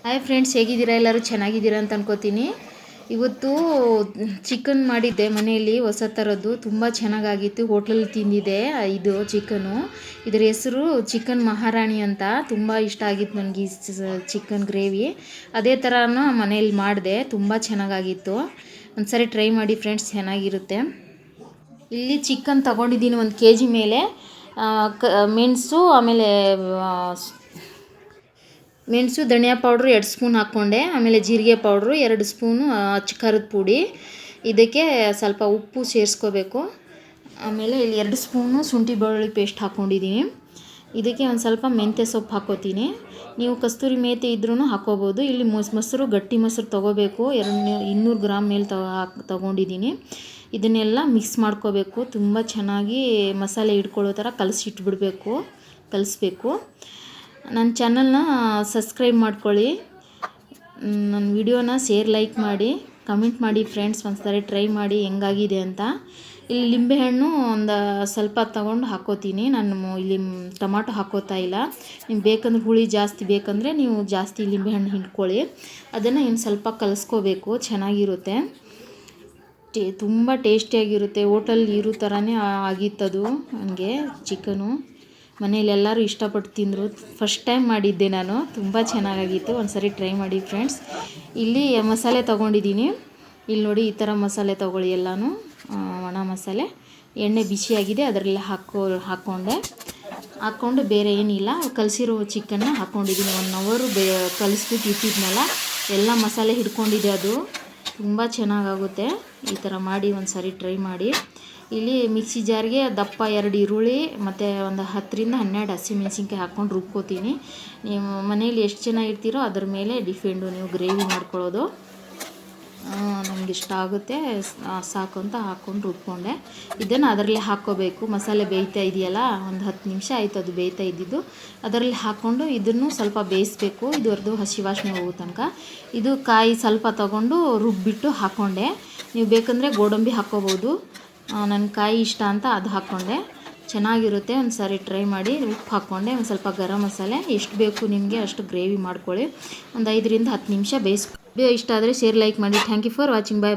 Hi friends, ಹೇಗಿದ್ದೀರಾ? ಎಲ್ಲರೂ ಚೆನ್ನಾಗಿದ್ದೀರಾ ಅಂತ ಅನ್ಕೋತೀನಿ. ಇವತ್ತು ಚಿಕನ್ ಮಾಡಿದ್ದೆ ಮನೆಯಲ್ಲಿ, ಹೊಸ ಥರದ್ದು. ತುಂಬ ಚೆನ್ನಾಗಾಗಿತ್ತು. ಹೋಟ್ಲಲ್ಲಿ ತಿಂದಿದ್ದೆ ಇದು ಚಿಕನ್ನು. ಇದರ ಹೆಸರು ಚಿಕನ್ ಮಹಾರಾಣಿ ಅಂತ. ತುಂಬ ಇಷ್ಟ ಆಗಿತ್ತು ನನಗೆ ಈ ಚಿಕನ್ ಗ್ರೇವಿ. ಅದೇ ಥರನೂ ಮನೇಲಿ ಮಾಡಿದೆ, ತುಂಬ ಚೆನ್ನಾಗಾಗಿತ್ತು. ಒಂದ್ಸರಿ ಟ್ರೈ ಮಾಡಿ ಫ್ರೆಂಡ್ಸ್, ಚೆನ್ನಾಗಿರುತ್ತೆ. ಇಲ್ಲಿ ಚಿಕನ್ ತಗೊಂಡಿದ್ದೀನಿ 1 kg ಮೇಲೆ. ಮೆಣಸು, ಆಮೇಲೆ ಧನಿಯಾ ಪೌಡ್ರು 2 ಸ್ಪೂನ್ ಹಾಕ್ಕೊಂಡೆ. ಆಮೇಲೆ ಜೀರಿಗೆ ಪೌಡ್ರು 2 ಸ್ಪೂನು, ಅಚ್ಚ ಖಾರದ ಪುಡಿ. ಇದಕ್ಕೆ ಸ್ವಲ್ಪ ಉಪ್ಪು ಸೇರಿಸ್ಕೋಬೇಕು. ಆಮೇಲೆ ಇಲ್ಲಿ 2 ಸ್ಪೂನು ಶುಂಠಿ ಬೆಳ್ಳುಳ್ಳಿ ಪೇಸ್ಟ್ ಹಾಕ್ಕೊಂಡಿದ್ದೀನಿ. ಇದಕ್ಕೆ ಒಂದು ಸ್ವಲ್ಪ ಮೆಂತ್ಯ ಸೊಪ್ಪು ಹಾಕ್ಕೋತೀನಿ. ನೀವು ಕಸ್ತೂರಿ ಮೇಥಿ ಇದ್ರೂ ಹಾಕ್ಕೋಬೋದು. ಇಲ್ಲಿ ಮೊಸರು, ಗಟ್ಟಿ ಮೊಸರು ತೊಗೋಬೇಕು. 200 ಗ್ರಾಮ್ ಮೇಲೆ ತೊಗೊಂಡಿದ್ದೀನಿ. ಇದನ್ನೆಲ್ಲ ಮಿಕ್ಸ್ ಮಾಡ್ಕೋಬೇಕು. ತುಂಬ ಚೆನ್ನಾಗಿ ಮಸಾಲೆ ಹಿಡ್ಕೊಳ್ಳೋ ಥರ ಕಲಿಸ್ಬೇಕು. ನನ್ನ ಚಾನಲ್ನ ಸಬ್ಸ್ಕ್ರೈಬ್ ಮಾಡ್ಕೊಳ್ಳಿ. ನನ್ನ ವಿಡಿಯೋನ ಲೈಕ್ ಮಾಡಿ, ಕಮೆಂಟ್ ಮಾಡಿ ಫ್ರೆಂಡ್ಸ್. ಒಂದ್ಸರಿ ಟ್ರೈ ಮಾಡಿ ಹೆಂಗಾಗಿದೆ ಅಂತ. ಇಲ್ಲಿ ಲಿಂಬೆಹಣ್ಣು ಒಂದು ಸ್ವಲ್ಪ ತೊಗೊಂಡು ಹಾಕ್ಕೋತೀನಿ. ನಾನು ಇಲ್ಲಿ ಟೊಮಾಟೊ ಹಾಕ್ಕೋತಾ ಇಲ್ಲ. ನಿಮ್ಗೆ ಬೇಕಂದ್ರೆ ಹುಳಿ ಜಾಸ್ತಿ ಬೇಕಂದರೆ ನೀವು ಜಾಸ್ತಿ ಲಿಂಬೆಹಣ್ಣು ಹಿಂಡ್ಕೊಳ್ಳಿ. ಅದನ್ನು ಇನ್ನು ಸ್ವಲ್ಪ ಕಲಿಸ್ಕೋಬೇಕು. ಚೆನ್ನಾಗಿರುತ್ತೆ, ತುಂಬ ಟೇಸ್ಟಿಯಾಗಿರುತ್ತೆ. ಹೋಟೆಲ್ ಇರೋ ಥರನೇ ಆಗಿತ್ತದು. ನನಗೆ ಚಿಕನು ಮನೇಲಿ ಎಲ್ಲರೂ ಇಷ್ಟಪಟ್ಟು ತಿಂದರು. ಫಸ್ಟ್ ಟೈಮ್ ಮಾಡಿದ್ದೆ ನಾನು, ತುಂಬ ಚೆನ್ನಾಗಾಗಿತ್ತು. ಒಂದ್ಸರಿ ಟ್ರೈ ಮಾಡಿ ಫ್ರೆಂಡ್ಸ್. ಇಲ್ಲಿ ಮಸಾಲೆ ತೊಗೊಂಡಿದ್ದೀನಿ. ಇಲ್ಲಿ ನೋಡಿ, ಈ ಥರ ಮಸಾಲೆ ತೊಗೊಳ್ಳಿ ಎಲ್ಲನೂ. ಒಣ ಮಸಾಲೆ. ಎಣ್ಣೆ ಬಿಸಿಯಾಗಿದೆ, ಅದರಲ್ಲಿ ಹಾಕ್ಕೊಂಡು ಬೇರೆ ಏನಿಲ್ಲ, ಕಲಸಿರೋ ಚಿಕನ್ನ ಹಾಕ್ಕೊಂಡಿದ್ದೀನಿ. 1 hour ಕಲಿಸ್ಬಿಟ್ಟು ಇಟ್ಟಿದ್ನಲ್ಲ, ಎಲ್ಲ ಮಸಾಲೆ ಹಿಡ್ಕೊಂಡಿದೆ. ಅದು ತುಂಬ ಚೆನ್ನಾಗಾಗುತ್ತೆ. ಈ ಥರ ಮಾಡಿ ಒಂದ್ಸರಿ ಟ್ರೈ ಮಾಡಿ. ಇಲ್ಲಿ ಮಿಕ್ಸಿ ಜಾರ್ಗೆ ದಪ್ಪ 2 ಈರುಳ್ಳಿ ಮತ್ತು ಒಂದು 10ರಿಂದ 12 ಹಸಿಮೆಣ್ಸಿನ್ಕಾಯಿ ಹಾಕ್ಕೊಂಡು ರುಬ್ಕೋತೀನಿ. ನೀವು ಮನೇಲಿ ಎಷ್ಟು ಜನ ಇರ್ತೀರೋ ಅದ್ರ ಮೇಲೆ ಡಿಪೆಂಡು ನೀವು ಗ್ರೇವಿ ಮಾಡ್ಕೊಳ್ಳೋದು. ನಮ್ಗೆ ಇಷ್ಟ ಆಗುತ್ತೆ ಸಾಕು ಅಂತ ಹಾಕ್ಕೊಂಡು ರುಬ್ಕೊಂಡೆ. ಇದನ್ನು ಅದರಲ್ಲಿ ಹಾಕ್ಕೋಬೇಕು. ಮಸಾಲೆ ಬೇಯ್ತಾ ಇದೆಯಲ್ಲ, ಒಂದು 10 ನಿಮಿಷ ಆಯಿತು ಅದು ಬೇಯ್ತಾ ಇದ್ದಿದ್ದು. ಅದರಲ್ಲಿ ಹಾಕ್ಕೊಂಡು ಇದನ್ನು ಸ್ವಲ್ಪ ಬೇಯಿಸ್ಬೇಕು. ಇದುವರೆದು ಹಸಿ ವಾಸನೆ ಹೋಗೋ ತನಕ. ಇದು ಕಾಯಿ ಸ್ವಲ್ಪ ತೊಗೊಂಡು ರುಬ್ಬಿಟ್ಟು ಹಾಕ್ಕೊಂಡೆ. ನೀವು ಬೇಕಂದರೆ ಗೋಡಂಬಿ ಹಾಕ್ಕೋಬೋದು. ನನ್ನ ಕಾಯಿ ಇಷ್ಟ ಅಂತ ಅದು ಹಾಕ್ಕೊಂಡೆ. ಚೆನ್ನಾಗಿರುತ್ತೆ. ಒಂದು ಸಾರಿ ಟ್ರೈ ಮಾಡಿ. ಉಪ್ಪು ಹಾಕ್ಕೊಂಡೆ, ಒಂದು ಸ್ವಲ್ಪ ಗರಂ ಮಸಾಲೆ. ಎಷ್ಟು ಬೇಕು ನಿಮಗೆ ಅಷ್ಟು ಗ್ರೇವಿ ಮಾಡ್ಕೊಳ್ಳಿ. ಒಂದು 5ರಿಂದ 10 ನಿಮಿಷ ಬೇಯಿಸ್ಕೊ. ವಿಡಿಯೋ ಇಷ್ಟ ಆದರೆ ಲೈಕ್ ಮಾಡಿ. Thank you for watching. Bye bye.